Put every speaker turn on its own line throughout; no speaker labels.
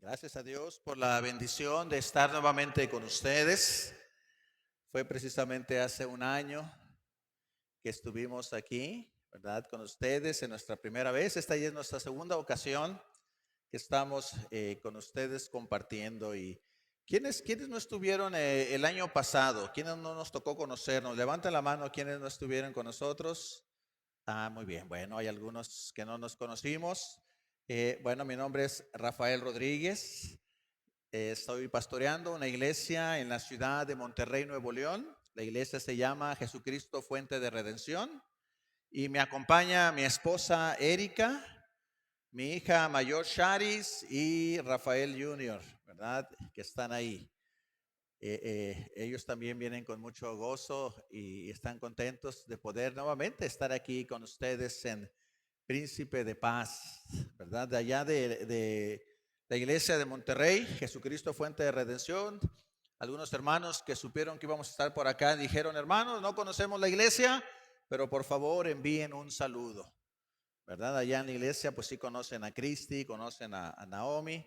Gracias a Dios por la bendición de estar nuevamente con ustedes. Fue precisamente hace un año que estuvimos aquí, ¿verdad? Con ustedes en nuestra primera vez. Esta ya es nuestra segunda ocasión que estamos con ustedes compartiendo. Y ¿quiénes no estuvieron el año pasado? ¿Quiénes no nos tocó conocernos? Levanten la mano quienes no estuvieron con nosotros. Ah, muy bien. Bueno, hay algunos que no nos conocimos. Bueno, mi nombre es Rafael Rodríguez. Estoy pastoreando una iglesia en la ciudad de Monterrey, Nuevo León. La iglesia se llama Jesucristo Fuente de Redención. Y me acompaña mi esposa Erika, mi hija mayor Charis y Rafael Jr., ¿verdad? Que están ahí. Ellos también vienen con mucho gozo y están contentos de poder nuevamente estar aquí con ustedes en Príncipe de Paz, ¿verdad? De allá de la iglesia de Monterrey, Jesucristo Fuente de Redención. Algunos hermanos que supieron que íbamos a estar por acá dijeron: hermanos, no conocemos la iglesia, pero por favor envíen un saludo, ¿verdad? Allá en la iglesia pues sí conocen a Cristi, conocen a Naomi,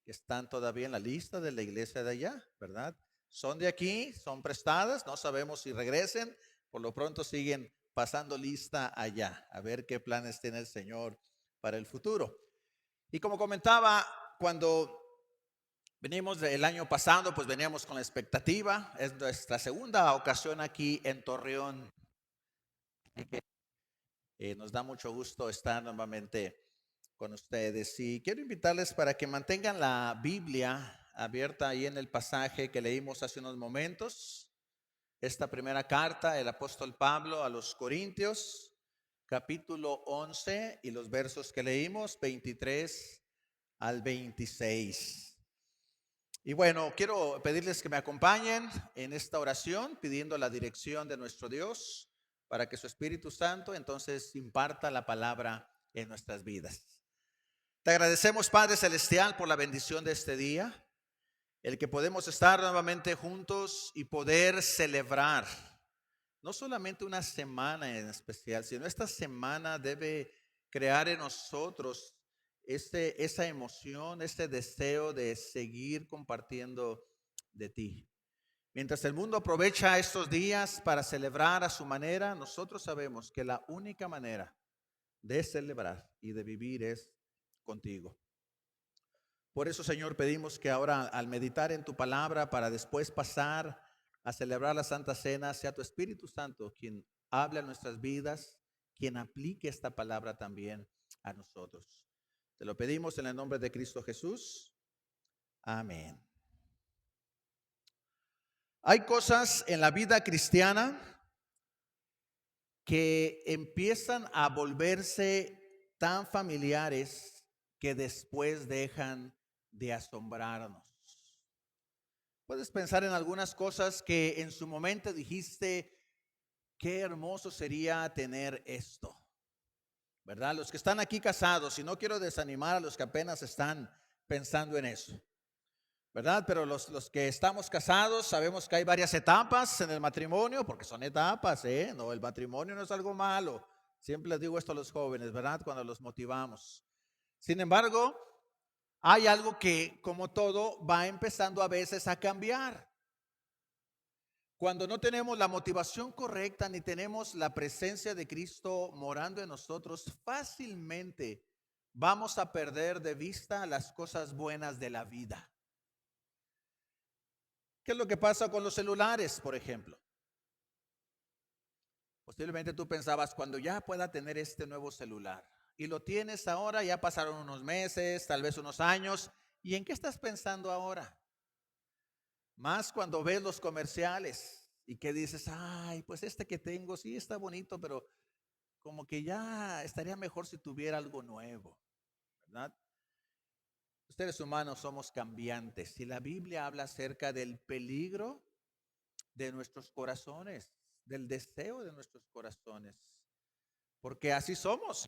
que están todavía en la lista de la iglesia de allá, ¿verdad? Son de aquí, son prestadas, no sabemos si regresen, por lo pronto siguen pasando lista allá, a ver qué planes tiene el Señor para el futuro. Y como comentaba, cuando venimos del año pasado, pues veníamos con la expectativa, es nuestra segunda ocasión aquí en Torreón. Nos da mucho gusto estar nuevamente con ustedes y quiero invitarles para que mantengan la Biblia abierta ahí en el pasaje que leímos hace unos momentos. Esta primera carta del apóstol Pablo a los Corintios, capítulo 11 y los versos que leímos, 23 al 26. Y bueno, quiero pedirles que me acompañen en esta oración pidiendo la dirección de nuestro Dios para que su Espíritu Santo entonces imparta la palabra en nuestras vidas. Te agradecemos, Padre Celestial, por la bendición de este día, el que podemos estar nuevamente juntos y poder celebrar no solamente una semana en especial, sino esta semana debe crear en nosotros esa emoción, este deseo de seguir compartiendo de ti. Mientras el mundo aprovecha estos días para celebrar a su manera, nosotros sabemos que la única manera de celebrar y de vivir es contigo. Por eso, Señor, pedimos que ahora al meditar en tu palabra para después pasar a celebrar la Santa Cena, sea tu Espíritu Santo quien hable a nuestras vidas, quien aplique esta palabra también a nosotros. Te lo pedimos en el nombre de Cristo Jesús. Amén. Hay cosas en la vida cristiana que empiezan a volverse tan familiares que después dejan de asombrarnos. Puedes pensar en algunas cosas que en su momento dijiste: qué hermoso sería tener esto, ¿verdad? Los que están aquí casados, y no quiero desanimar a los que apenas están pensando en eso, ¿verdad? Pero los que estamos casados sabemos que hay varias etapas en el matrimonio, porque son etapas, ¿eh? No, el matrimonio no es algo malo. Siempre les digo esto a los jóvenes, ¿verdad? Cuando los motivamos. Sin embargo, hay algo que, como todo, va empezando a veces a cambiar. Cuando no tenemos la motivación correcta ni tenemos la presencia de Cristo morando en nosotros, fácilmente vamos a perder de vista las cosas buenas de la vida. ¿Qué es lo que pasa con los celulares, por ejemplo? Posiblemente tú pensabas: cuando ya pueda tener este nuevo celular, y lo tienes ahora, ya pasaron unos meses, tal vez unos años, ¿y en qué estás pensando ahora? Más cuando ves los comerciales y que dices: ay, pues este que tengo sí está bonito, pero como que ya estaría mejor si tuviera algo nuevo, ¿verdad? Los seres humanos somos cambiantes y la Biblia habla acerca del peligro de nuestros corazones, del deseo de nuestros corazones, porque así somos.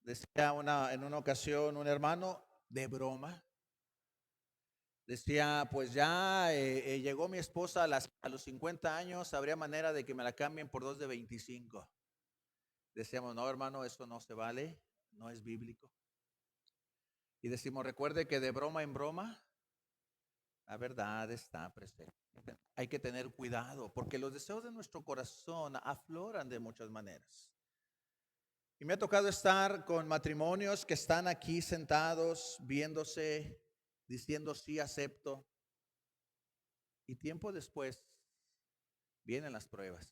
Decía en una ocasión un hermano de broma, decía: pues ya llegó mi esposa a los 50 años, habría manera de que me la cambien por dos de 25. Decíamos: no, hermano, eso no se vale, no es bíblico. Y decimos, recuerde que de broma en broma, la verdad está presente. Hay que tener cuidado porque los deseos de nuestro corazón afloran de muchas maneras. Y me ha tocado estar con matrimonios que están aquí sentados, viéndose, diciendo sí, acepto. Y tiempo después vienen las pruebas.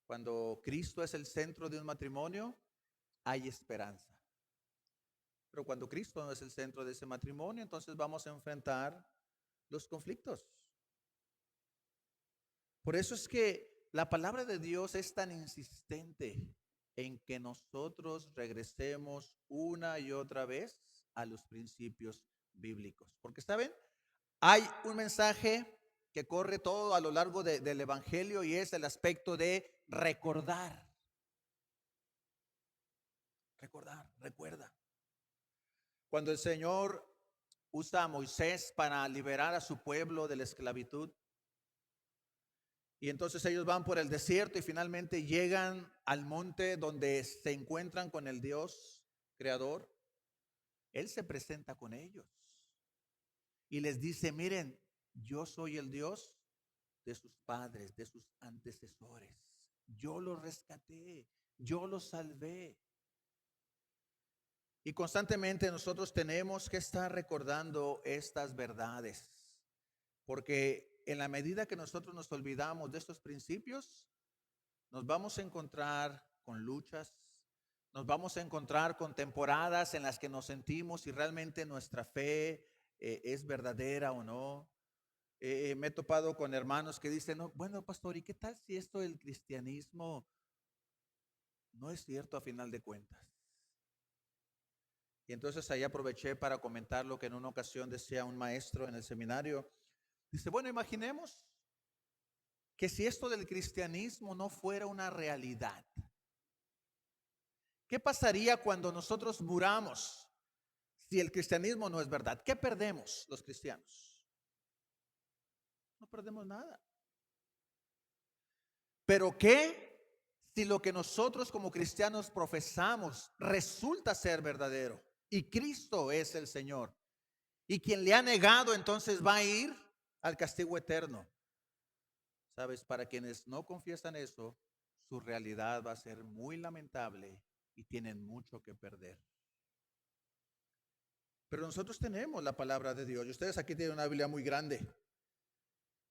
Cuando Cristo es el centro de un matrimonio, hay esperanza. Pero cuando Cristo no es el centro de ese matrimonio, entonces vamos a enfrentar los conflictos. Por eso es que la palabra de Dios es tan insistente en que nosotros regresemos una y otra vez a los principios bíblicos. Porque, ¿saben? Hay un mensaje que corre todo a lo largo del Evangelio y es el aspecto de recordar. Recordar, recuerda. Cuando el Señor usa a Moisés para liberar a su pueblo de la esclavitud, y entonces ellos van por el desierto y finalmente llegan al monte donde se encuentran con el Dios creador. Él se presenta con ellos y les dice, miren, yo soy el Dios de sus padres, de sus antecesores. Yo los rescaté, yo los salvé. Y constantemente nosotros tenemos que estar recordando estas verdades, porque en la medida que nosotros nos olvidamos de estos principios, nos vamos a encontrar con luchas, nos vamos a encontrar con temporadas en las que nos sentimos si realmente nuestra fe es verdadera o no. Me he topado con hermanos que dicen, no, bueno, pastor, ¿y qué tal si esto del cristianismo no es cierto a final de cuentas? Y entonces ahí aproveché para comentar lo que en una ocasión decía un maestro en el seminario. Dice, bueno, imaginemos que si esto del cristianismo no fuera una realidad, ¿qué pasaría cuando nosotros muramos si el cristianismo no es verdad? ¿Qué perdemos los cristianos? No perdemos nada. ¿Pero qué si lo que nosotros como cristianos profesamos resulta ser verdadero y Cristo es el Señor? Y quien le ha negado entonces va a ir al castigo eterno. Sabes, para quienes no confiesan eso, su realidad va a ser muy lamentable y tienen mucho que perder. Pero nosotros tenemos la palabra de Dios y ustedes aquí tienen una Biblia muy grande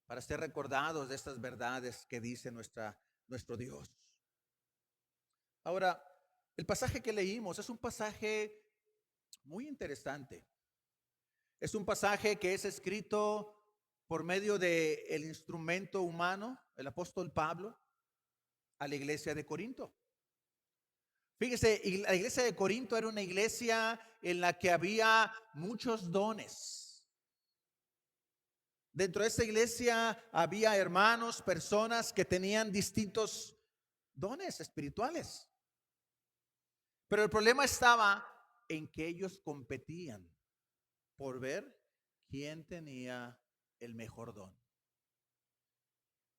para ser recordados de estas verdades que dice nuestro Dios. Ahora, el pasaje que leímos es un pasaje muy interesante. Es un pasaje que es escrito por medio del instrumento humano, el apóstol Pablo, a la iglesia de Corinto. Fíjese, la iglesia de Corinto era una iglesia en la que había muchos dones. Dentro de esta iglesia había hermanos, personas que tenían distintos dones espirituales. Pero el problema estaba en que ellos competían por ver quién tenía el mejor don.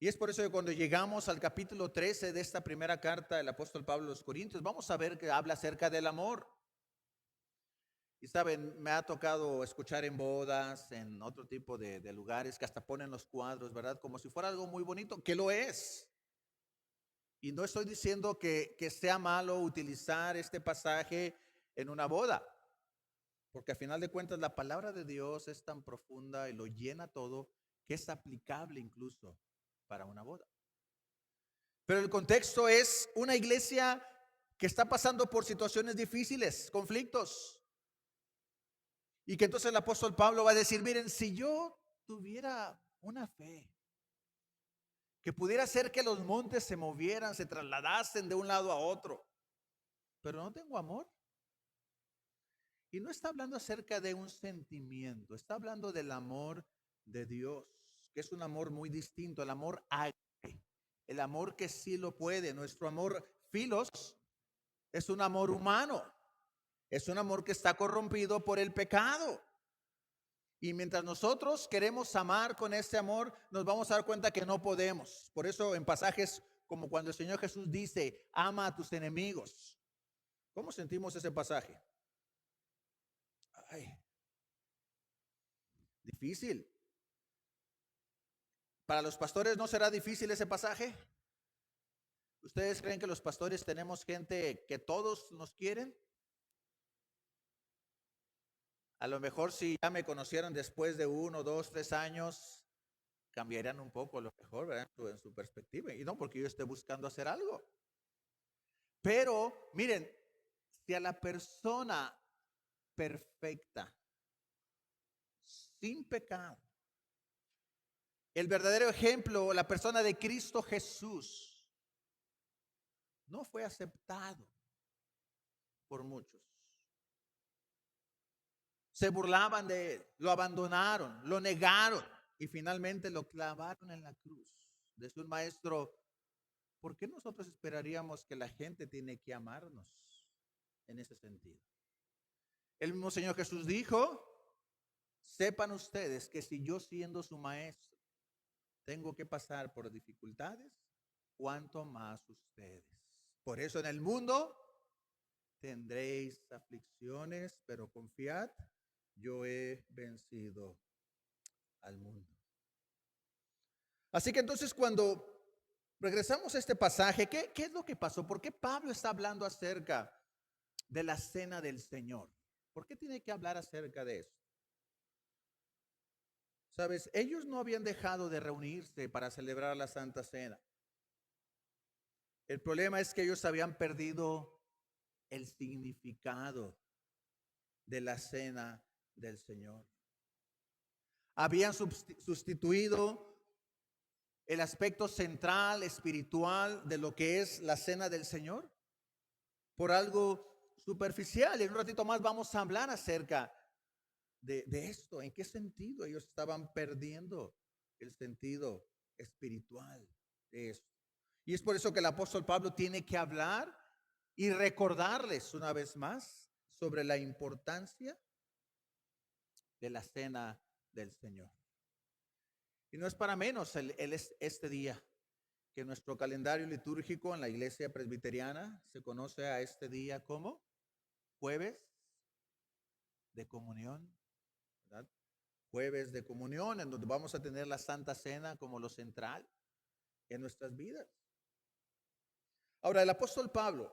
Y es por eso que cuando llegamos al capítulo 13 de esta primera carta del apóstol Pablo a los Corintios, vamos a ver que habla acerca del amor. Y saben, me ha tocado escuchar en bodas, en otro tipo de lugares que hasta ponen los cuadros, ¿verdad? Como si fuera algo muy bonito, que lo es. Y no estoy diciendo que sea malo utilizar este pasaje en una boda, porque al final de cuentas la palabra de Dios es tan profunda y lo llena todo que es aplicable incluso para una boda. Pero el contexto es una iglesia que está pasando por situaciones difíciles, conflictos. Y que entonces el apóstol Pablo va a decir, miren, si yo tuviera una fe que pudiera hacer que los montes se movieran, se trasladasen de un lado a otro, pero no tengo amor. Y no está hablando acerca de un sentimiento, está hablando del amor de Dios, que es un amor muy distinto, el amor ágape, el amor que sí lo puede. Nuestro amor filos es un amor humano, es un amor que está corrompido por el pecado. Y mientras nosotros queremos amar con este amor, nos vamos a dar cuenta que no podemos. Por eso en pasajes como cuando el Señor Jesús dice, ama a tus enemigos. ¿Cómo sentimos ese pasaje? difícil. ¿Para los pastores no será difícil ese pasaje? ¿Ustedes creen que los pastores tenemos gente que todos nos quieren? A lo mejor si ya me conocieran después de 1, 2, 3 años, cambiarían un poco a lo mejor, ¿verdad? En su perspectiva. Y no porque yo esté buscando hacer algo. Pero miren, si a la persona perfecta, sin pecado, el verdadero ejemplo, la persona de Cristo Jesús, no fue aceptado por muchos. Se burlaban de él, lo abandonaron, lo negaron y finalmente lo clavaron en la cruz. Desde un maestro, ¿por qué nosotros esperaríamos que la gente tiene que amarnos en ese sentido? El mismo Señor Jesús dijo, sepan ustedes que si yo siendo su maestro tengo que pasar por dificultades, cuánto más ustedes. Por eso en el mundo tendréis aflicciones, pero confiad, yo he vencido al mundo. Así que entonces cuando regresamos a este pasaje, ¿qué es lo que pasó? ¿Por qué Pablo está hablando acerca de la cena del Señor? ¿Por qué tiene que hablar acerca de eso? Sabes, ellos no habían dejado de reunirse para celebrar la Santa Cena. El problema es que ellos habían perdido el significado de la cena del Señor. Habían sustituido el aspecto central, espiritual de lo que es la cena del Señor por algo superficial. Y en un ratito más vamos a hablar acerca de esto. ¿En qué sentido ellos estaban perdiendo el sentido espiritual de esto? Y es por eso que el apóstol Pablo tiene que hablar y recordarles una vez más sobre la importancia de la cena del Señor. Y no es para menos este día que nuestro calendario litúrgico en la iglesia presbiteriana se conoce a este día como jueves de comunión, ¿verdad? Jueves de comunión, en donde vamos a tener la Santa Cena como lo central en nuestras vidas. Ahora, el apóstol Pablo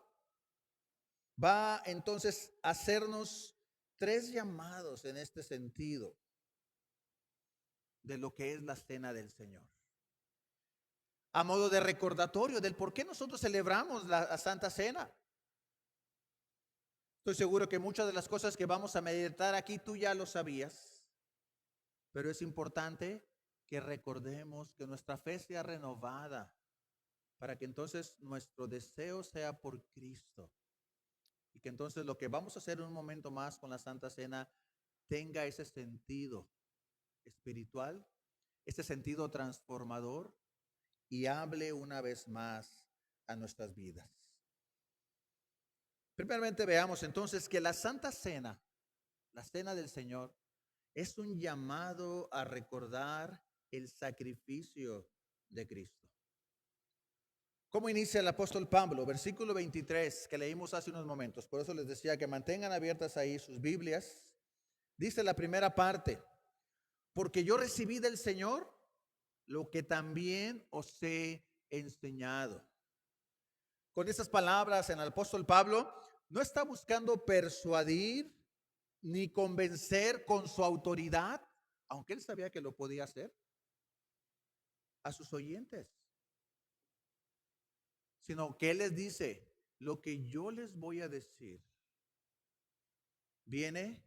va entonces a hacernos 3 llamados en este sentido de lo que es la cena del Señor. A modo de recordatorio del por qué nosotros celebramos la Santa Cena. Estoy seguro que muchas de las cosas que vamos a meditar aquí tú ya lo sabías, pero es importante que recordemos que nuestra fe sea renovada para que entonces nuestro deseo sea por Cristo y que entonces lo que vamos a hacer en un momento más con la Santa Cena tenga ese sentido espiritual, ese sentido transformador y hable una vez más a nuestras vidas. Primeramente veamos entonces que la Santa Cena, la Cena del Señor, es un llamado a recordar el sacrificio de Cristo. ¿Cómo inicia el apóstol Pablo? Versículo 23 que leímos hace unos momentos. Por eso les decía que mantengan abiertas ahí sus Biblias. Dice la primera parte, porque yo recibí del Señor lo que también os he enseñado. Con esas palabras, en el apóstol Pablo no está buscando persuadir ni convencer con su autoridad, aunque él sabía que lo podía hacer, a sus oyentes, sino que él les dice, lo que yo les voy a decir viene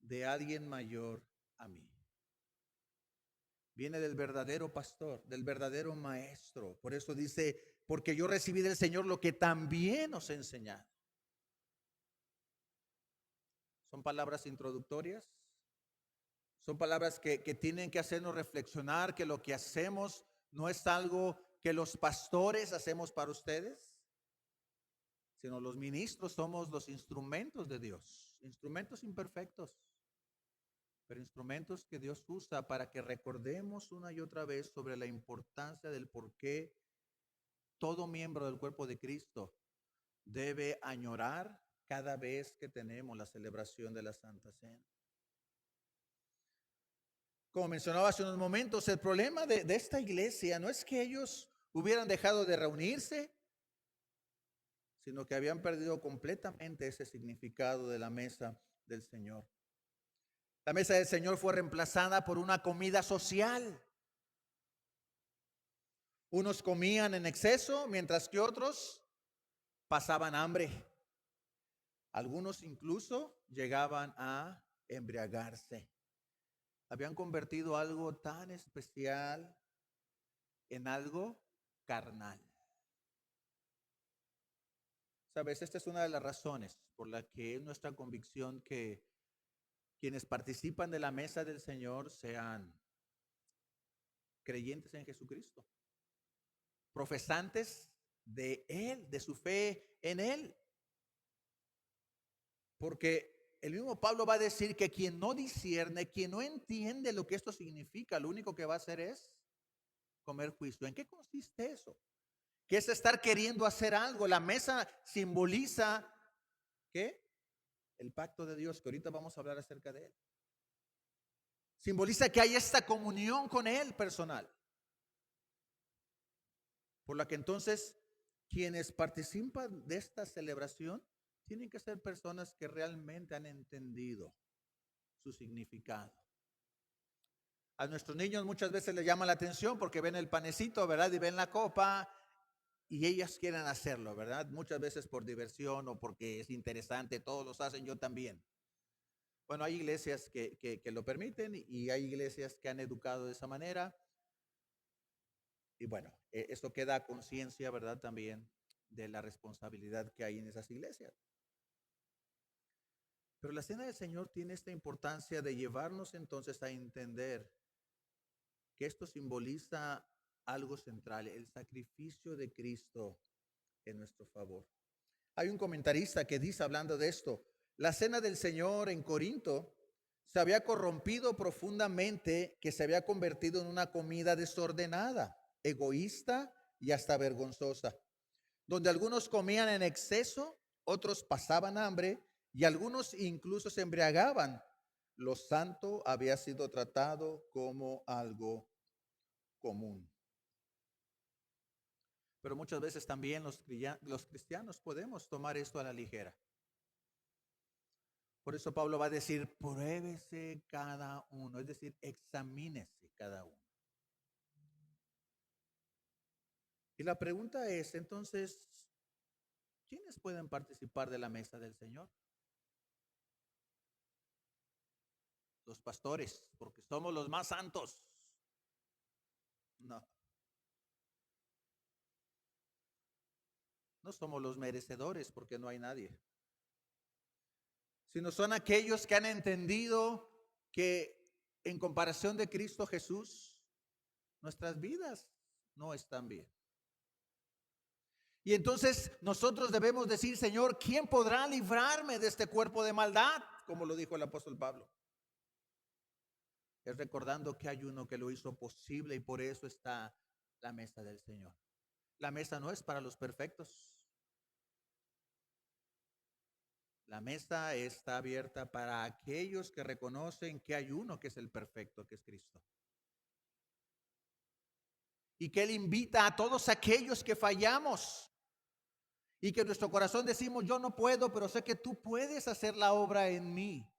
de alguien mayor a mí. Viene del verdadero pastor, del verdadero maestro. Por eso dice, porque yo recibí del Señor lo que también os he enseñado. Son palabras introductorias. Son palabras que tienen que hacernos reflexionar que lo que hacemos no es algo que los pastores hacemos para ustedes, sino los ministros somos los instrumentos de Dios, instrumentos imperfectos, pero instrumentos que Dios usa para que recordemos una y otra vez sobre la importancia del por qué todo miembro del cuerpo de Cristo debe añorar cada vez que tenemos la celebración de la Santa Cena. Como mencionaba hace unos momentos, el problema de esta iglesia no es que ellos hubieran dejado de reunirse, sino que habían perdido completamente ese significado de la mesa del Señor. La mesa del Señor fue reemplazada por una comida social. Unos comían en exceso, mientras que otros pasaban hambre. Algunos incluso llegaban a embriagarse. Habían convertido algo tan especial en algo carnal. Sabes, esta es una de las razones por la que es nuestra convicción que quienes participan de la mesa del Señor sean creyentes en Jesucristo, profesantes de Él, de su fe en Él. Porque el mismo Pablo va a decir que quien no discierne, quien no entiende lo que esto significa, lo único que va a hacer es comer juicio. ¿En qué consiste eso? Que es estar queriendo hacer algo. La mesa simboliza, ¿qué? El pacto de Dios, que ahorita vamos a hablar acerca de él. Simboliza que hay esta comunión con Él personal. Por la que entonces quienes participan de esta celebración tienen que ser personas que realmente han entendido su significado. A nuestros niños muchas veces les llama la atención porque ven el panecito, ¿verdad? Y ven la copa y ellas quieren hacerlo, ¿verdad? Muchas veces por diversión o porque es interesante, todos los hacen, yo también. Bueno, hay iglesias que lo permiten y hay iglesias que han educado de esa manera. Y bueno, esto queda a conciencia, ¿verdad? También de la responsabilidad que hay en esas iglesias. Pero la cena del Señor tiene esta importancia de llevarnos entonces a entender que esto simboliza algo central, el sacrificio de Cristo en nuestro favor. Hay un comentarista que dice, hablando de esto, la cena del Señor en Corinto se había corrompido profundamente, que se había convertido en una comida desordenada, egoísta y hasta vergonzosa, donde algunos comían en exceso, otros pasaban hambre y algunos incluso se embriagaban. Lo santo había sido tratado como algo común. Pero muchas veces también los cristianos podemos tomar esto a la ligera. Por eso Pablo va a decir, pruébese cada uno, es decir, examínese cada uno. Y la pregunta es, entonces, ¿quiénes pueden participar de la mesa del Señor? Los pastores, porque somos los más santos. No, no somos los merecedores, porque no hay nadie. Sino son aquellos que han entendido que en comparación de Cristo Jesús, nuestras vidas no están bien. Y entonces nosotros debemos decir, Señor, ¿quién podrá librarme de este cuerpo de maldad? Como lo dijo el apóstol Pablo. Es recordando que hay uno que lo hizo posible y por eso está la mesa del Señor. La mesa no es para los perfectos. La mesa está abierta para aquellos que reconocen que hay uno que es el perfecto, que es Cristo. Y que Él invita a todos aquellos que fallamos y que en nuestro corazón decimos, yo no puedo, pero sé que tú puedes hacer la obra en mí.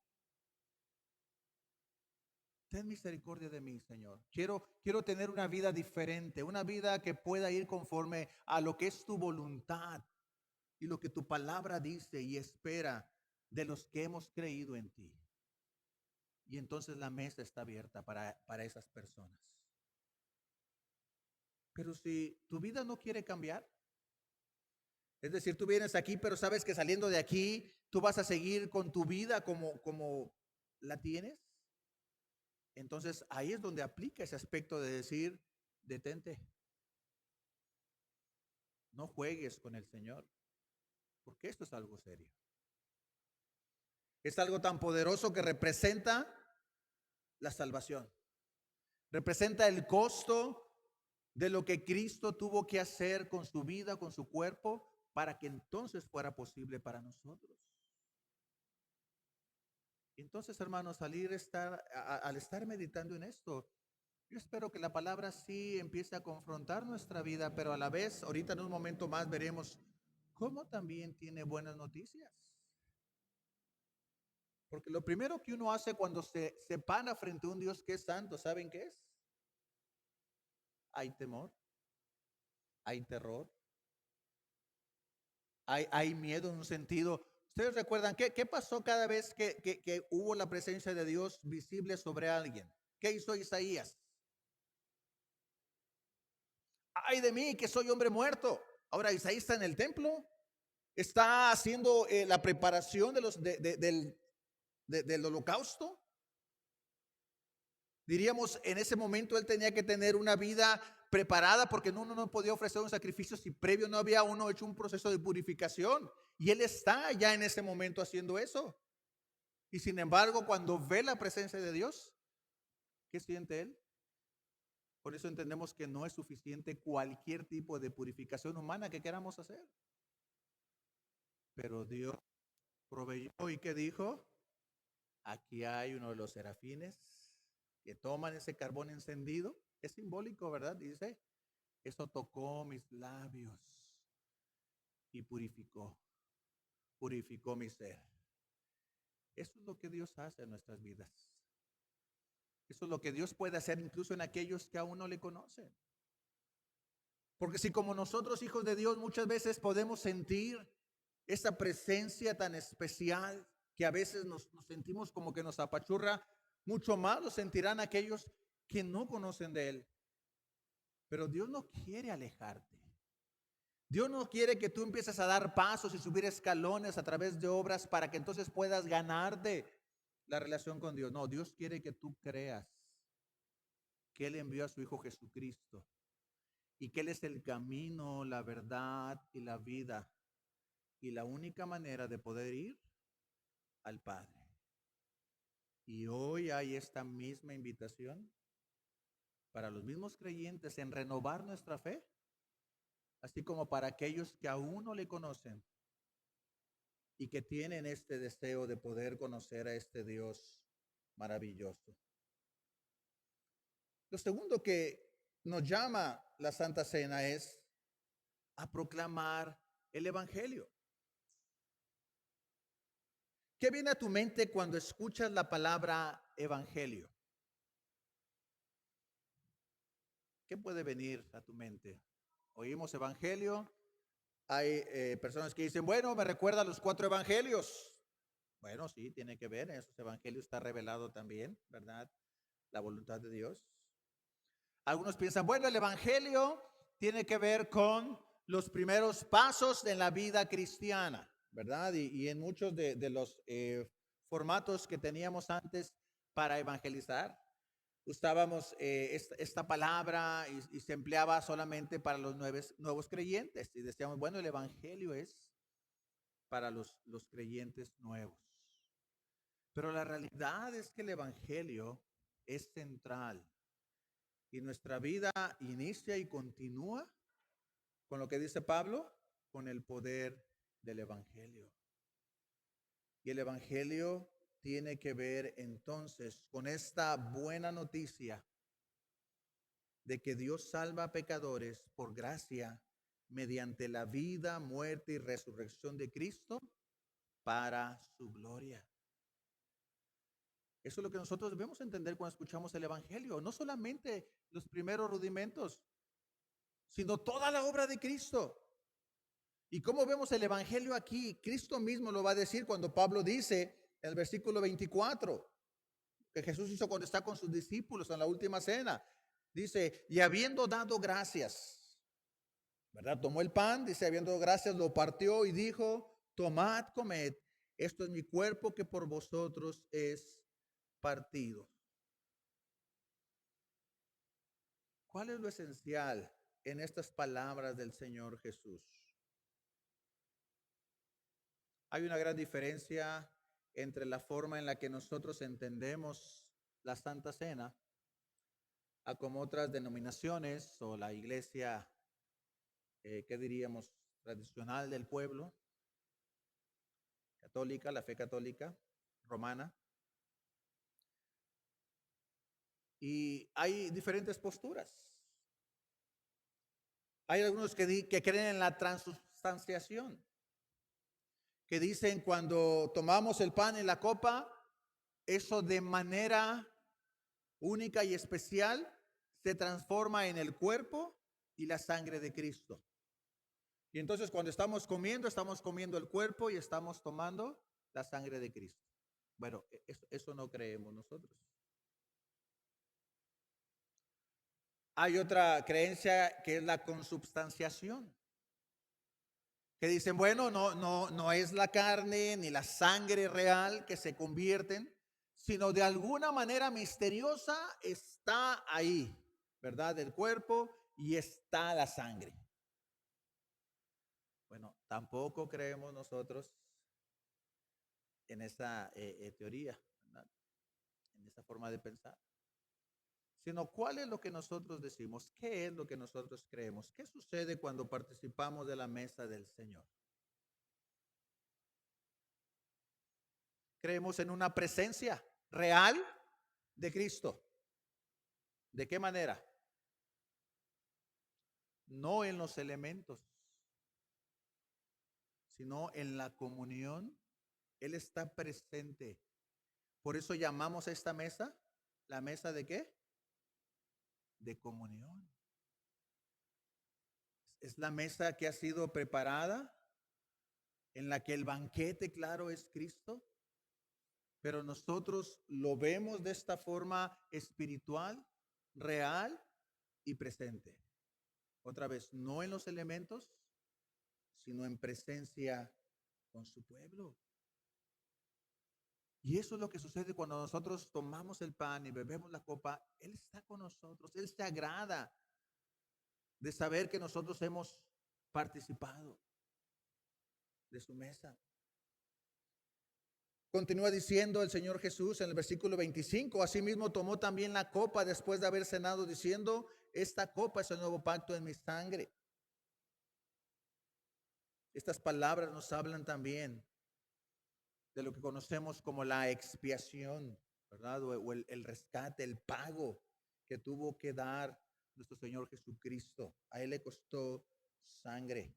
Ten misericordia de mí, Señor. Quiero tener una vida diferente, una vida que pueda ir conforme a lo que es tu voluntad y lo que tu palabra dice y espera de los que hemos creído en ti. Y entonces la mesa está abierta para esas personas. Pero si tu vida no quiere cambiar, es decir, tú vienes aquí, pero sabes que saliendo de aquí, tú vas a seguir con tu vida como la tienes. Entonces ahí es donde aplica ese aspecto de decir, detente, no juegues con el Señor, porque esto es algo serio. Es algo tan poderoso que representa la salvación. Representa el costo de lo que Cristo tuvo que hacer con su vida, con su cuerpo, para que entonces fuera posible para nosotros. Entonces, hermanos, al estar meditando en esto, yo espero que la palabra sí empiece a confrontar nuestra vida, pero a la vez, ahorita en un momento más veremos cómo también tiene buenas noticias. Porque lo primero que uno hace cuando se para frente a un Dios que es santo, ¿saben qué es? Hay temor, hay terror, hay miedo en un sentido. ¿Ustedes recuerdan qué pasó cada vez que hubo la presencia de Dios visible sobre alguien? ¿Qué hizo Isaías? Ay de mí, que soy hombre muerto. Ahora Isaías está en el templo, está haciendo la preparación del holocausto. Diríamos, en ese momento él tenía que tener una vida preparada porque uno no podía ofrecer un sacrificio si previo no había uno hecho un proceso de purificación. Y él está ya en ese momento haciendo eso. Y sin embargo, cuando ve la presencia de Dios, ¿qué siente él? Por eso entendemos que no es suficiente cualquier tipo de purificación humana que queramos hacer. Pero Dios proveyó y ¿qué dijo? Aquí hay uno de los serafines que toman ese carbón encendido. Es simbólico, ¿verdad? Dice, eso tocó mis labios y purificó mi ser. Eso es lo que Dios hace en nuestras vidas. Eso es lo que Dios puede hacer incluso en aquellos que aún no le conocen. Porque si como nosotros, hijos de Dios, muchas veces podemos sentir esa presencia tan especial que a veces nos sentimos como que nos apachurra, mucho más lo sentirán aquellos que no conocen de Él. Pero Dios no quiere alejarte. Dios no quiere que tú empieces a dar pasos y subir escalones a través de obras para que entonces puedas ganarte la relación con Dios. No, Dios quiere que tú creas que Él envió a su Hijo Jesucristo y que Él es el camino, la verdad y la vida y la única manera de poder ir al Padre. Y hoy hay esta misma invitación para los mismos creyentes en renovar nuestra fe, así como para aquellos que aún no le conocen y que tienen este deseo de poder conocer a este Dios maravilloso. Lo segundo que nos llama la Santa Cena es a proclamar el Evangelio. ¿Qué viene a tu mente cuando escuchas la palabra Evangelio? ¿Qué puede venir a tu mente? Oímos Evangelio. Hay personas que dicen, bueno, me recuerda a los 4 evangelios. Bueno, sí, tiene que ver, en esos evangelios está revelado también, ¿verdad? La voluntad de Dios. Algunos piensan, bueno, el evangelio tiene que ver con los primeros pasos de la vida cristiana, ¿verdad? Y en muchos de los formatos que teníamos antes para evangelizar, usábamos esta palabra y se empleaba solamente para los nuevos creyentes. Y decíamos, bueno, el evangelio es para los creyentes nuevos. Pero la realidad es que el evangelio es central y nuestra vida inicia y continúa con lo que dice Pablo, con el poder del evangelio. Y el evangelio tiene que ver entonces con esta buena noticia de que Dios salva a pecadores por gracia mediante la vida, muerte y resurrección de Cristo para su gloria. Eso es lo que nosotros debemos entender cuando escuchamos el Evangelio. No solamente los primeros rudimentos, sino toda la obra de Cristo. ¿Y cómo vemos el Evangelio aquí? Cristo mismo lo va a decir cuando Pablo dice en el versículo 24, que Jesús hizo cuando está con sus discípulos en la última cena. Dice, y habiendo dado gracias, ¿verdad? Tomó el pan, dice, habiendo dado gracias, lo partió y dijo, tomad, comed, esto es mi cuerpo que por vosotros es partido. ¿Cuál es lo esencial en estas palabras del Señor Jesús? Hay una gran diferencia entre la forma en la que nosotros entendemos la Santa Cena a como otras denominaciones o la iglesia, ¿qué diríamos? Tradicional del pueblo, católica, la fe católica, romana. Y hay diferentes posturas. Hay algunos que creen en la transubstanciación, que dicen cuando tomamos el pan y la copa, eso de manera única y especial se transforma en el cuerpo y la sangre de Cristo. Y entonces cuando estamos comiendo el cuerpo y estamos tomando la sangre de Cristo. Bueno, eso no creemos nosotros. Hay otra creencia que es la consubstanciación, que dicen, bueno, no es la carne ni la sangre real que se convierten, sino de alguna manera misteriosa está ahí, ¿verdad? El cuerpo y está la sangre. Bueno, tampoco creemos nosotros en esa teoría, ¿verdad? En esa forma de pensar. Sino cuál es lo que nosotros decimos, qué es lo que nosotros creemos, qué sucede cuando participamos de la mesa del Señor. Creemos en una presencia real de Cristo. ¿De qué manera? No en los elementos, sino en la comunión. Él está presente. Por eso llamamos a esta mesa, ¿la mesa de qué? De comunión. Es la mesa que ha sido preparada, en la que el banquete, claro, es Cristo, pero nosotros lo vemos de esta forma espiritual, real y presente. Otra vez, no en los elementos, sino en presencia con su pueblo. Y eso es lo que sucede cuando nosotros tomamos el pan y bebemos la copa. Él está con nosotros, Él se agrada de saber que nosotros hemos participado de su mesa. Continúa diciendo el Señor Jesús en el versículo 25, asimismo tomó también la copa después de haber cenado diciendo, esta copa es el nuevo pacto en mi sangre. Estas palabras nos hablan también de lo que conocemos como la expiación, ¿verdad? O el rescate, el pago que tuvo que dar nuestro Señor Jesucristo. A Él le costó sangre.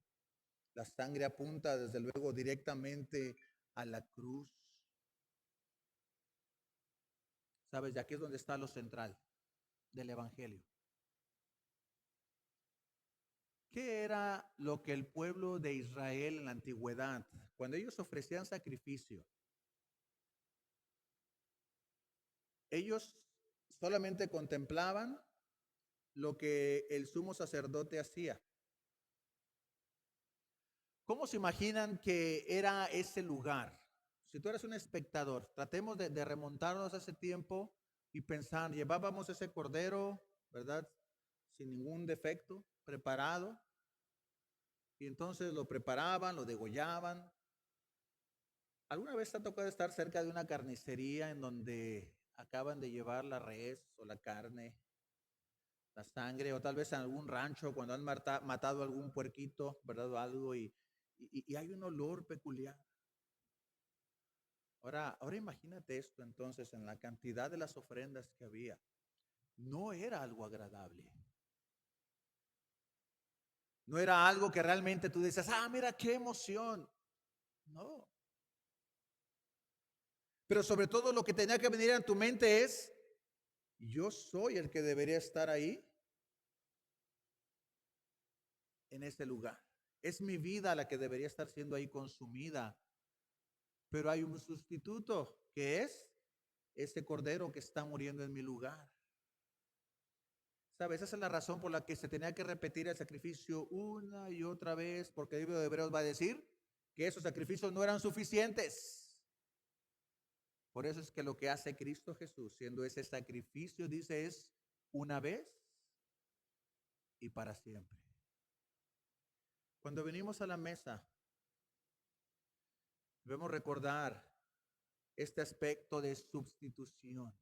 La sangre apunta desde luego directamente a la cruz. ¿Sabes? Y aquí es donde está lo central del Evangelio. ¿Qué era lo que el pueblo de Israel en la antigüedad, cuando ellos ofrecían sacrificio, ellos solamente contemplaban lo que el sumo sacerdote hacía? ¿Cómo se imaginan que era ese lugar? Si tú eres un espectador, tratemos de remontarnos a ese tiempo y pensar, llevábamos ese cordero, ¿verdad? Sin ningún defecto, preparado, y entonces lo preparaban, lo degollaban. ¿Alguna vez te ha tocado estar cerca de una carnicería en donde acaban de llevar la res o la carne, la sangre, o tal vez en algún rancho cuando han matado algún puerquito, ¿verdad? O algo, y hay un olor peculiar. Ahora imagínate esto entonces en la cantidad de las ofrendas que había. No era algo agradable. No era algo que realmente tú dices, mira qué emoción. No. Pero sobre todo lo que tenía que venir a tu mente es, yo soy el que debería estar ahí en ese lugar. Es mi vida la que debería estar siendo ahí consumida. Pero hay un sustituto que es ese cordero que está muriendo en mi lugar. ¿Sabes? Esa es la razón por la que se tenía que repetir el sacrificio una y otra vez, porque el libro de Hebreos va a decir que esos sacrificios no eran suficientes. Por eso es que lo que hace Cristo Jesús, siendo ese sacrificio, dice, es una vez y para siempre. Cuando venimos a la mesa, debemos recordar este aspecto de sustitución.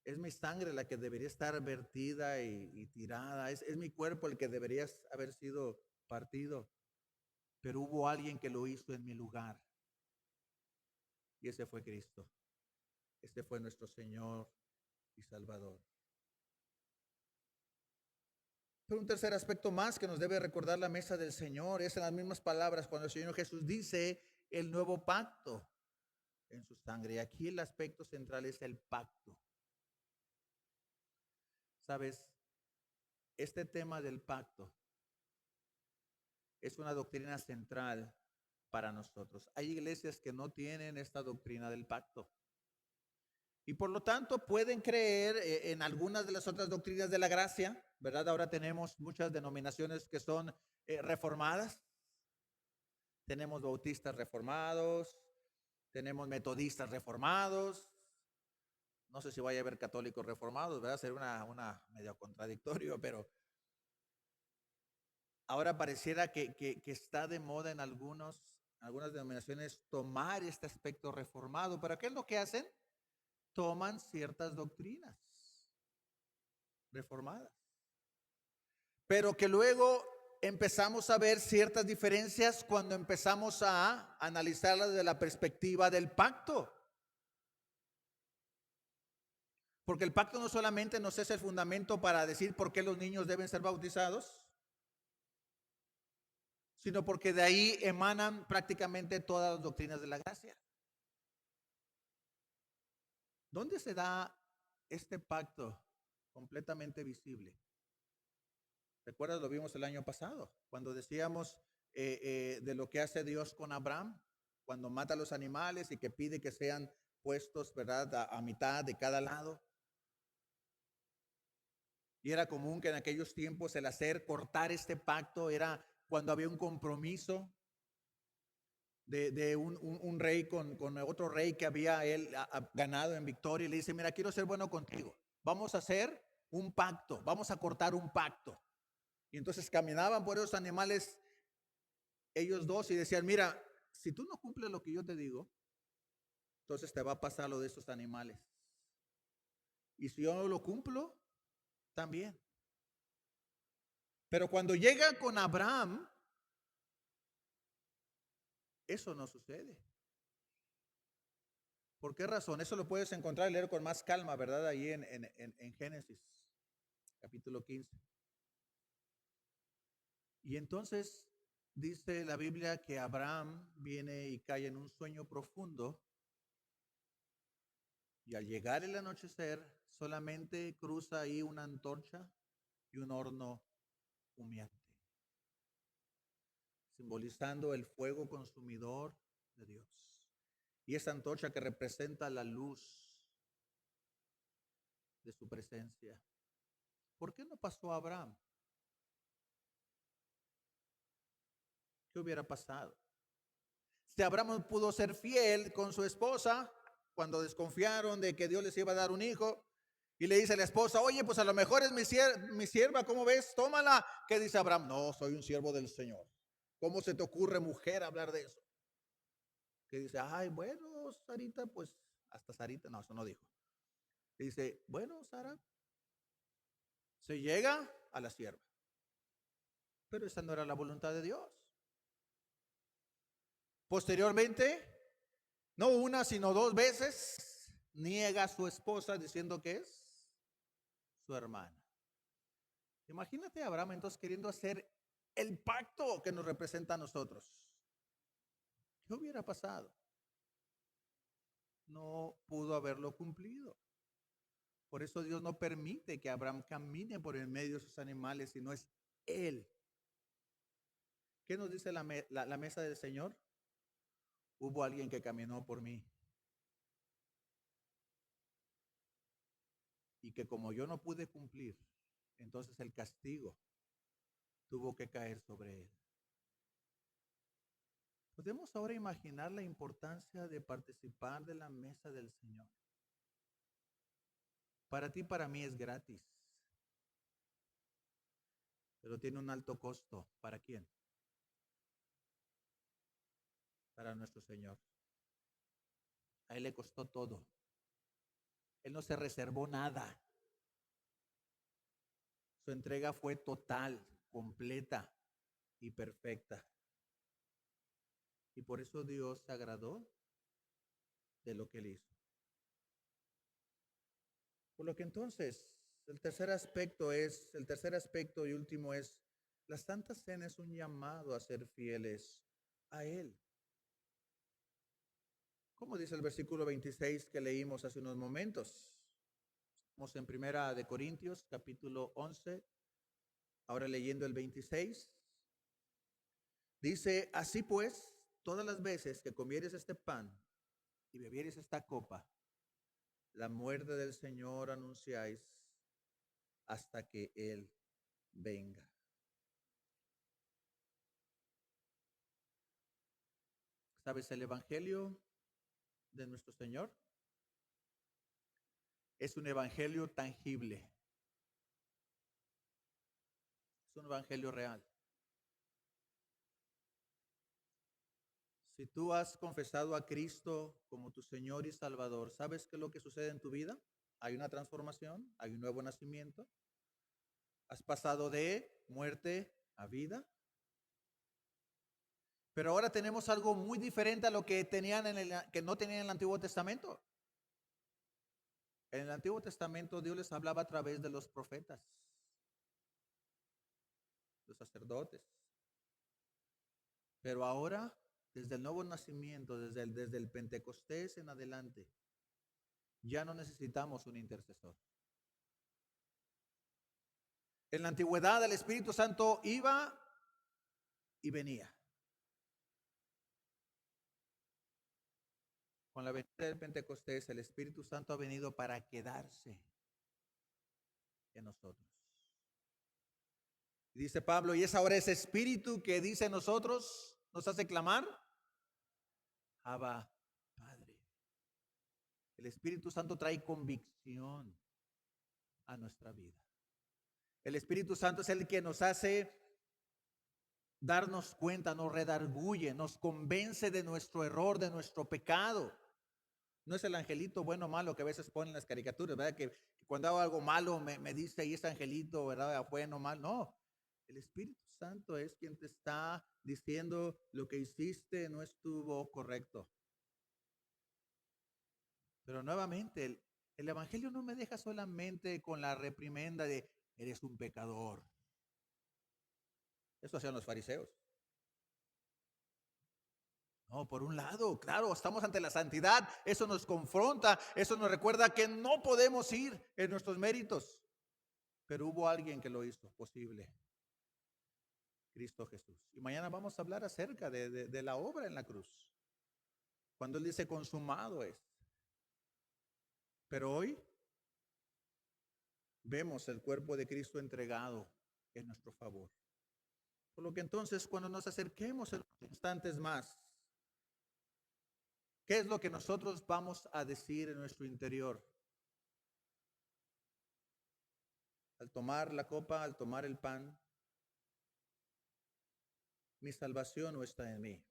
Es mi sangre la que debería estar vertida y tirada. Es mi cuerpo el que debería haber sido partido. Pero hubo alguien que lo hizo en mi lugar. Y ese fue Cristo. Este fue nuestro Señor y Salvador. Pero un tercer aspecto más que nos debe recordar la mesa del Señor es en las mismas palabras cuando el Señor Jesús dice el nuevo pacto en su sangre. Y aquí el aspecto central es el pacto. ¿Sabes? Este tema del pacto es una doctrina central para nosotros. Hay iglesias que no tienen esta doctrina del pacto. Y por lo tanto pueden creer en algunas de las otras doctrinas de la gracia, ¿verdad? Ahora tenemos muchas denominaciones que son reformadas. Tenemos bautistas reformados, tenemos metodistas reformados. No sé si vaya a haber católicos reformados, ¿verdad? Sería una medio contradictorio, pero ahora pareciera que está de moda en algunas denominaciones tomar este aspecto reformado. ¿Pero qué es lo que hacen? Toman ciertas doctrinas reformadas, pero que luego empezamos a ver ciertas diferencias cuando empezamos a analizarlas desde la perspectiva del pacto. Porque el pacto no solamente nos es el fundamento para decir por qué los niños deben ser bautizados, sino porque de ahí emanan prácticamente todas las doctrinas de la gracia. ¿Dónde se da este pacto completamente visible? ¿Recuerdas? Lo vimos el año pasado, cuando decíamos de lo que hace Dios con Abraham, cuando mata a los animales y que pide que sean puestos, ¿verdad?, a mitad de cada lado. Y era común que en aquellos tiempos el hacer cortar este pacto era cuando había un compromiso de un rey con otro rey que había él ganado en victoria, y le dice: mira, quiero ser bueno contigo, vamos a hacer un pacto, vamos a cortar un pacto. Y entonces caminaban por esos animales ellos dos y decían: mira, si tú no cumples lo que yo te digo, entonces te va a pasar lo de esos animales. Y si yo no lo cumplo, también. Pero cuando llega con Abraham, eso no sucede. ¿Por qué razón? Eso lo puedes encontrar y leer con más calma, ¿verdad? Ahí en Génesis, capítulo 15. Y entonces dice la Biblia que Abraham viene y cae en un sueño profundo, y al llegar el anochecer solamente cruza ahí una antorcha y un horno humeante, simbolizando el fuego consumidor de Dios. Y esa antorcha que representa la luz de su presencia. ¿Por qué no pasó a Abraham? ¿Qué hubiera pasado? Si Abraham pudo ser fiel con su esposa cuando desconfiaron de que Dios les iba a dar un hijo, y le dice a la esposa: oye, pues a lo mejor es mi sierva, ¿cómo ves? Tómala. ¿Qué dice Abraham? No, soy un siervo del Señor. ¿Cómo se te ocurre, mujer, hablar de eso? Que dice: ay, bueno, Sarita, pues hasta Sarita, no, eso no dijo. Dice: bueno, Sara, se llega a la sierva. Pero esa no era la voluntad de Dios. Posteriormente, no una, sino dos veces, niega a su esposa diciendo que es su hermana. Imagínate a Abraham entonces queriendo hacer el pacto que nos representa a nosotros. ¿Qué hubiera pasado? No pudo haberlo cumplido. Por eso Dios no permite que Abraham camine por el medio de sus animales, sino es él. ¿Qué nos dice la mesa del Señor? Hubo alguien que caminó por mí, y que como yo no pude cumplir, entonces el castigo tuvo que caer sobre él. Podemos ahora imaginar la importancia de participar de la mesa del Señor. Para ti, para mí es gratis, pero tiene un alto costo. ¿Para quién? Para nuestro Señor. A Él le costó todo. Él no se reservó nada. Su entrega fue total, completa y perfecta. Y por eso Dios se agradó de lo que Él hizo. Por lo que entonces, el tercer aspecto y último es, la Santa Cena es un llamado a ser fieles a Él. Como dice el versículo 26 que leímos hace unos momentos. Estamos en Primera de Corintios, capítulo 11, ahora leyendo el 26. Dice, así pues, todas las veces que comieres este pan y bebieres esta copa, la muerte del Señor anunciáis hasta que Él venga. ¿Sabes? El Evangelio de nuestro Señor es un evangelio tangible, es un evangelio real. Si tú has confesado a Cristo como tu Señor y Salvador, ¿sabes qué es lo que sucede en tu vida? Hay una transformación, hay un nuevo nacimiento. Has pasado de muerte a vida. Pero ahora tenemos algo muy diferente a lo que que no tenían en el Antiguo Testamento. En el Antiguo Testamento Dios les hablaba a través de los profetas, los sacerdotes. Pero ahora, desde el nuevo nacimiento, desde el Pentecostés en adelante, ya no necesitamos un intercesor. En la antigüedad el Espíritu Santo iba y venía. Con la venida del Pentecostés, el Espíritu Santo ha venido para quedarse en nosotros. Dice Pablo, y es ahora ese Espíritu que dice en nosotros, nos hace clamar, Abba, Padre. El Espíritu Santo trae convicción a nuestra vida. El Espíritu Santo es el que nos hace darnos cuenta, nos redarguye, nos convence de nuestro error, de nuestro pecado. No es el angelito bueno o malo que a veces ponen las caricaturas, ¿verdad? Que cuando hago algo malo me dice ahí ese angelito, ¿verdad? Bueno o mal. No, el Espíritu Santo es quien te está diciendo lo que hiciste no estuvo correcto. Pero nuevamente, el Evangelio no me deja solamente con la reprimenda de eres un pecador. Eso hacían los fariseos. No, por un lado, claro, estamos ante la santidad, eso nos confronta, eso nos recuerda que no podemos ir en nuestros méritos, pero hubo alguien que lo hizo posible, Cristo Jesús. Y mañana vamos a hablar acerca de la obra en la cruz, cuando Él dice consumado es. Pero hoy vemos el cuerpo de Cristo entregado en nuestro favor. Por lo que entonces cuando nos acerquemos en instantes más, ¿qué es lo que nosotros vamos a decir en nuestro interior? Al tomar la copa, al tomar el pan, mi salvación no está en mí.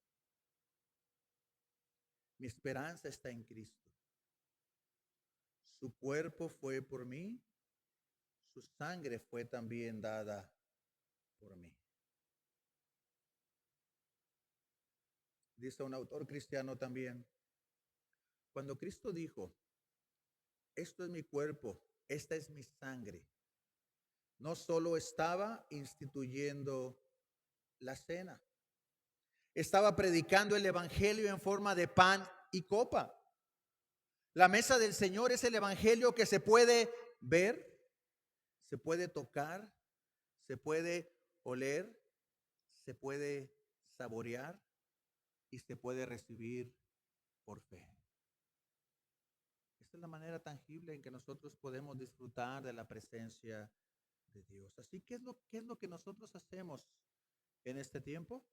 Mi esperanza está en Cristo. Su cuerpo fue por mí, su sangre fue también dada por mí. Dice un autor cristiano también, cuando Cristo dijo, esto es mi cuerpo, esta es mi sangre, no solo estaba instituyendo la cena, estaba predicando el evangelio en forma de pan y copa. La mesa del Señor es el evangelio que se puede ver, se puede tocar, se puede oler, se puede saborear y se puede recibir por fe. Esta es la manera tangible en que nosotros podemos disfrutar de la presencia de Dios. Así que, ¿qué es lo que nosotros hacemos en este tiempo?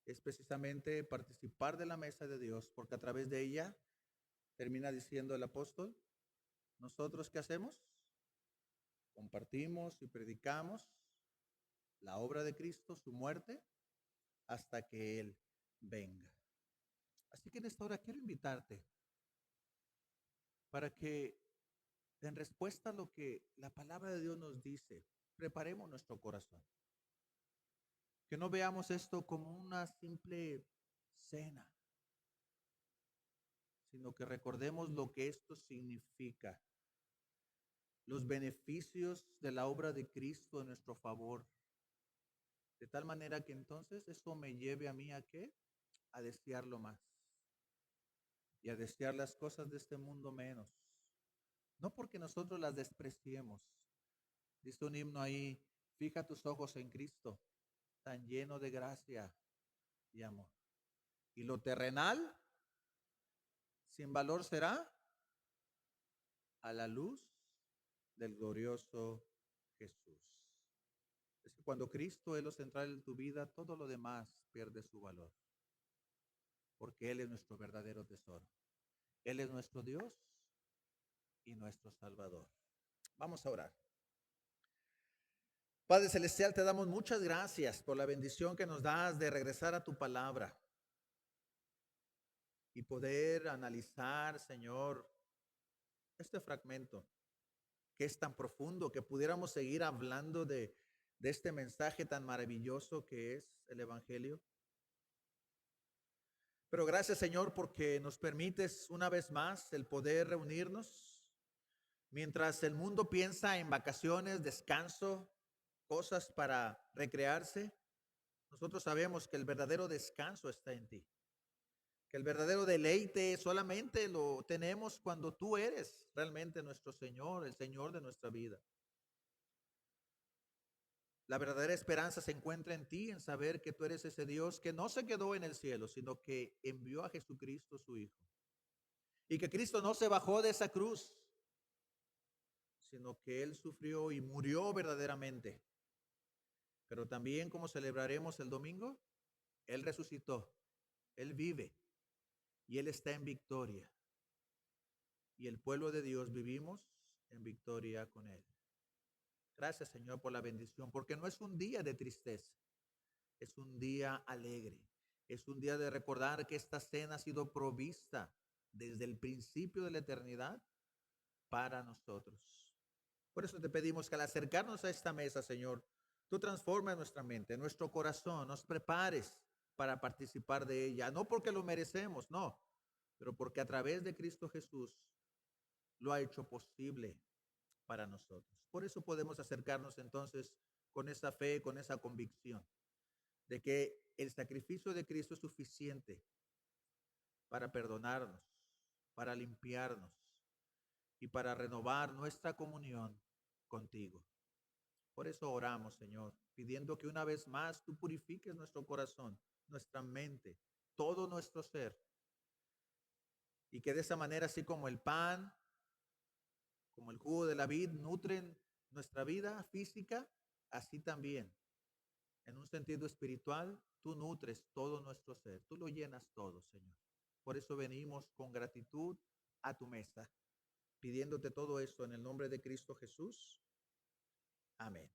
Es precisamente participar de la mesa de Dios, porque a través de ella, termina diciendo el apóstol, ¿nosotros qué hacemos? Compartimos y predicamos la obra de Cristo, su muerte, hasta que Él venga. Así que en esta hora quiero invitarte para que en respuesta a lo que la palabra de Dios nos dice, preparemos nuestro corazón. Que no veamos esto como una simple cena, sino que recordemos lo que esto significa los beneficios de la obra de Cristo en nuestro favor. De tal manera que entonces eso me lleve a mí a qué? A desearlo más y a desear las cosas de este mundo menos. No porque nosotros las despreciemos. Dice un himno ahí, fija tus ojos en Cristo, tan lleno de gracia y amor. Y lo terrenal, sin valor será a la luz del glorioso Jesús. Es que cuando Cristo es lo central en tu vida, todo lo demás pierde su valor, porque Él es nuestro verdadero tesoro. Él es nuestro Dios y nuestro Salvador. Vamos a orar. Padre Celestial, te damos muchas gracias por la bendición que nos das de regresar a tu palabra y poder analizar, Señor, este fragmento que es tan profundo, que pudiéramos seguir hablando de este mensaje tan maravilloso que es el Evangelio. Pero gracias, Señor, porque nos permites una vez más el poder reunirnos mientras el mundo piensa en vacaciones, descanso, cosas para recrearse. Nosotros sabemos que el verdadero descanso está en ti, que el verdadero deleite solamente lo tenemos cuando tú eres realmente nuestro Señor, el Señor de nuestra vida. La verdadera esperanza se encuentra en ti, en saber que tú eres ese Dios que no se quedó en el cielo, sino que envió a Jesucristo su Hijo. Y que Cristo no se bajó de esa cruz, sino que Él sufrió y murió verdaderamente. Pero también, como celebraremos el domingo, Él resucitó, Él vive y Él está en victoria. Y el pueblo de Dios vivimos en victoria con Él. Gracias, Señor, por la bendición, porque no es un día de tristeza, es un día alegre. Es un día de recordar que esta cena ha sido provista desde el principio de la eternidad para nosotros. Por eso te pedimos que al acercarnos a esta mesa, Señor, tú transformas nuestra mente, nuestro corazón, nos prepares para participar de ella. No porque lo merecemos, no, pero porque a través de Cristo Jesús lo ha hecho posible para nosotros. Por eso podemos acercarnos entonces con esa fe, con esa convicción de que el sacrificio de Cristo es suficiente para perdonarnos, para limpiarnos y para renovar nuestra comunión contigo. Por eso oramos, Señor, pidiendo que una vez más tú purifiques nuestro corazón, nuestra mente, todo nuestro ser, y que de esa manera, así como el pan, como el jugo de la vid, nutren nuestra vida física, así también, en un sentido espiritual, tú nutres todo nuestro ser, tú lo llenas todo, Señor. Por eso venimos con gratitud a tu mesa, pidiéndote todo esto en el nombre de Cristo Jesús. Amén.